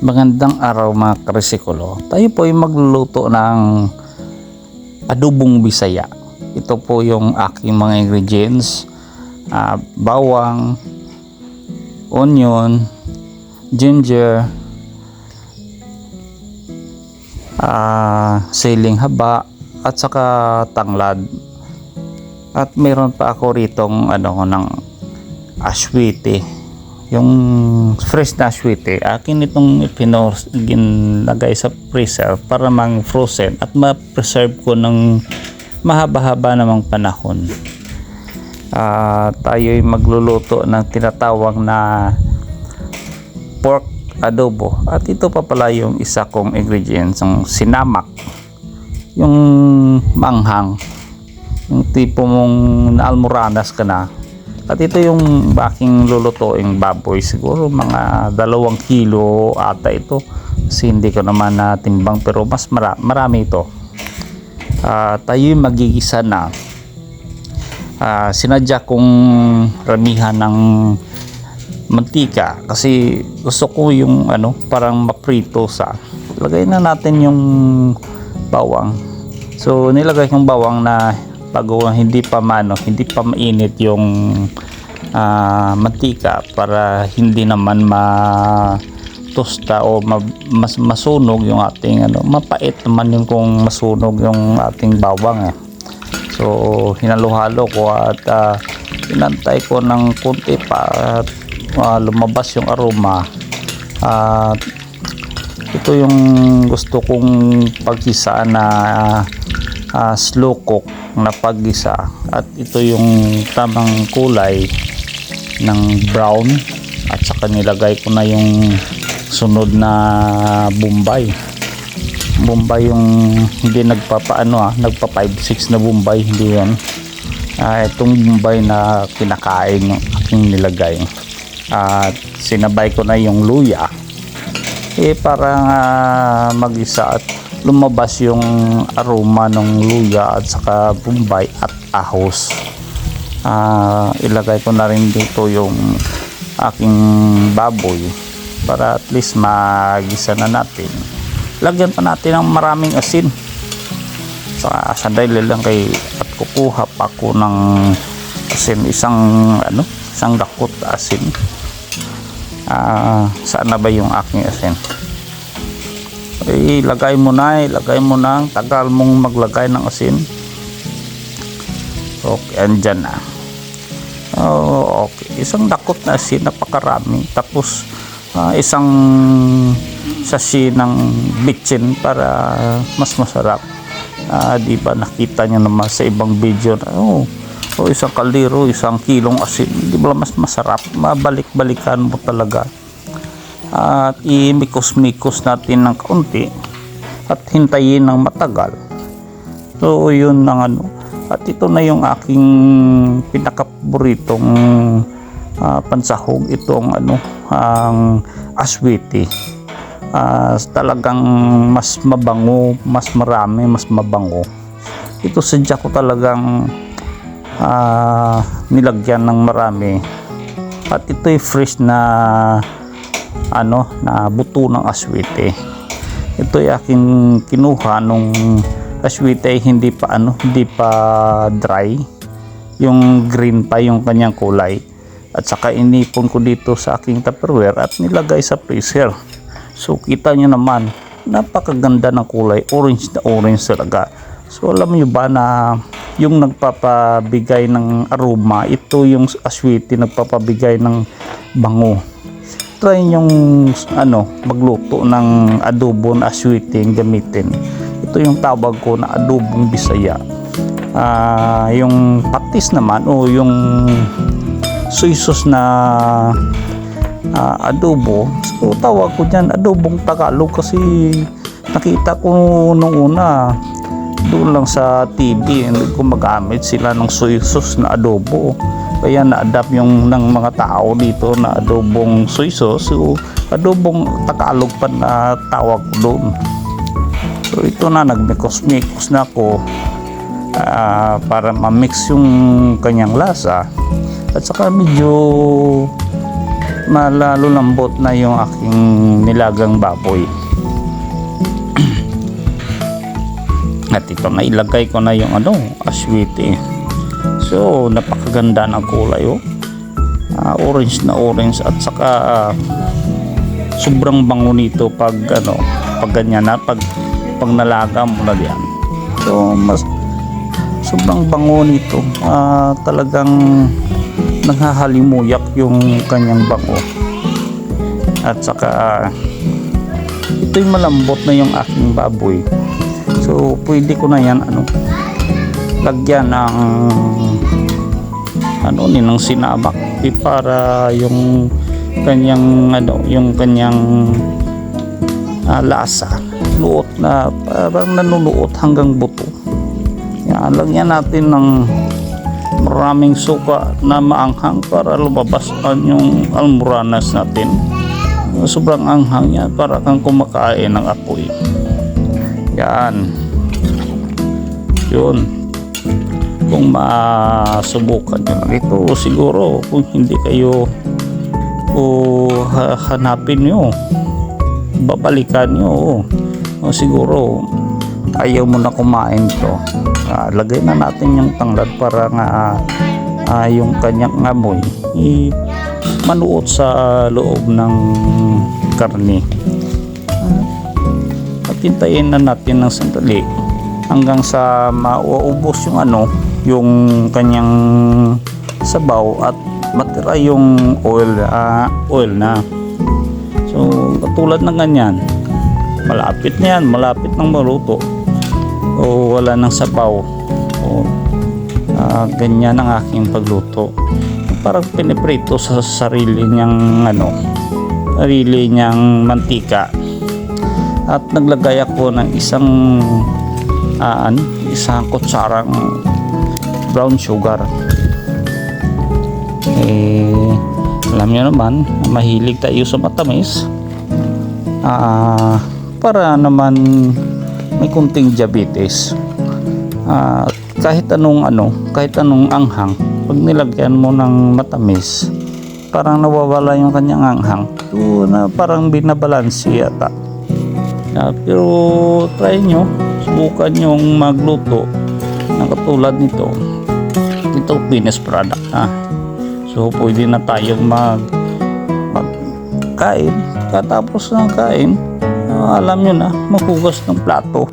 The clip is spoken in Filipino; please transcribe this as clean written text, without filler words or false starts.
Magandang araw mga karisikulo. Tayo po ay magluluto ng adobong Bisaya. Ito po yung aking mga ingredients. Bawang, onion, ginger, siling haba, at saka tanglad. At meron pa ako ritong ng aswite. Yung fresh na aswite, akin itong ginlagay sa freezer para mang frozen at ma-preserve ko ng mahaba-haba namang panahon. Tayo ay magluluto ng tinatawag na pork adobo, at ito pa pala yung isa kong ingredients, yung sinamak, yung manghang, yung tipo mong naalmoranas ka na. At ito yung aking lulutuing baboy, siguro mga 2 kilo ata ito, kasi hindi ko naman natimbang, pero mas marami ito. Tayo yung magigisa na. Sinadya kong ramihan ng mantika kasi gusto ko yung parang maprito sa. Lagay na natin yung bawang. So nilagay yung bawang na bago, hindi pa mainit yung mantika, para hindi naman matosta o mas masunog yung ating mapait naman yung kung masunog yung ating bawang. So hinalo-halo ko at inantay ko ng konti pa at lumabas yung aroma. Ito yung gusto kong pagkisaan na slow cook na paggisa, at ito yung tamang kulay ng brown, at saka nilagay ko na yung sunod na bombay yung hindi nagpa 5-6 na bombay, hindi yun. Itong bombay na kinakain yung aking nilagay, at sinabay ko na yung luya para magisa at lumabas yung aroma ng luya at saka bombay at ahos. Ilagay ko na rin dito yung aking baboy para at least magisa na natin. Lagyan pa natin ng maraming asin. Sandali lang at kukuha pa ako ng asin, isang dakot asin. Saan na ba yung aking asin? Ilagay mo na, tagal mong maglagay ng asin. Okay, andyan na. Okay, isang dakot na asin, napakarami. Tapos isang sachet ng bitchin para mas masarap. Di ba nakita nyo naman sa ibang video na isang kaldero, 1 kilong asin, di ba mas masarap? Mabalik-balikan mo talaga. At imikos-mikos natin ng kaunti at hintayin ng matagal. So yun at ito na yung aking pinakapaboritong pansahog, itong ang aswiti. Talagang mas mabango, mas marami, mas mabango. Ito sadya ko talagang nilagyan ng marami, at ito'y fresh na na buto ng aswite. Ito ay aking kinuha nung aswite ay hindi pa dry, yung green pa yung kanyang kulay, at saka inipon ko dito sa aking tupperware at nilagay sa freezer. So kita nyo naman, napakaganda ng kulay, orange na orange talaga. So alam nyo ba na yung nagpapabigay ng aroma, ito yung aswite nagpapabigay ng bango. Try yung magluto ng adobo na aswite gamitin. Ito yung tawag ko na adobong Bisaya. Yung patis naman o yung soy sauce na adobo, so tawag ko dyan adobong Tagalog, kasi nakita ko nung una doon lang sa TV, gumagamit sila ng soy sauce na adobo, kaya na-adapt yung ng mga tao dito na adobong soy sauce. So adobong Tagalog pa na tawag ko doon. So ito na, nagmikos-mikos na ako para ma-mix yung kanyang lasa, at saka medyo malalo lambot na yung aking nilagang baboy. At ito na ilagay ko na yung aswite. So napakaganda ng kulay orange na orange at saka sobrang bango nito pag pag ganyan na pag nalaga mo na diyan. So mas sobrang bango nito, talagang naghahalimuyak yung kanyang bango. At saka ito'y malambot na yung aking baboy. So pwede ko na yan lagyan ng ng sinabak para yung kanyang yung kanyang lasa luot na parang nanunuot hanggang buto. Yan, lagyan natin ng maraming suka na maanghang para lumabas yung almoranas natin. Sobrang anghang yan, para kang kumakain ng apoy. Yan. Yun. Kung masubukan nyo lang ito, siguro kung hindi kayo hanapin nyo, babalikan nyo, siguro ayaw mo na kumain to. Lagay na natin yung tanglad para nga yung kanyang amoy manuot sa loob ng karne. At hintayin na natin ng sandali hanggang sa mauubos yung yung kanyang sabaw at matira yung oil na. So katulad ng ganyan, malapit na yan, malapit ng maluto o wala nang sabaw ganyan ang aking pagluto. Parang piniprito sa sarili niyang sarili niyang mantika. At naglagay ako ng isang kutsarang brown sugar. Alam niyo naman, mahilig tayo sa matamis. Para naman may kunting diabetes. Kahit anong anghang, pag nilagyan mo ng matamis, parang nawawala yung kanyang anghang. Na parang binabalansi yata. Pero try nyo, subukan nyong magluto ng katulad nito. Ito finished product na. So pwede na tayong magkain. Katapos ng kain, alam nyo na, maghugas ng plato.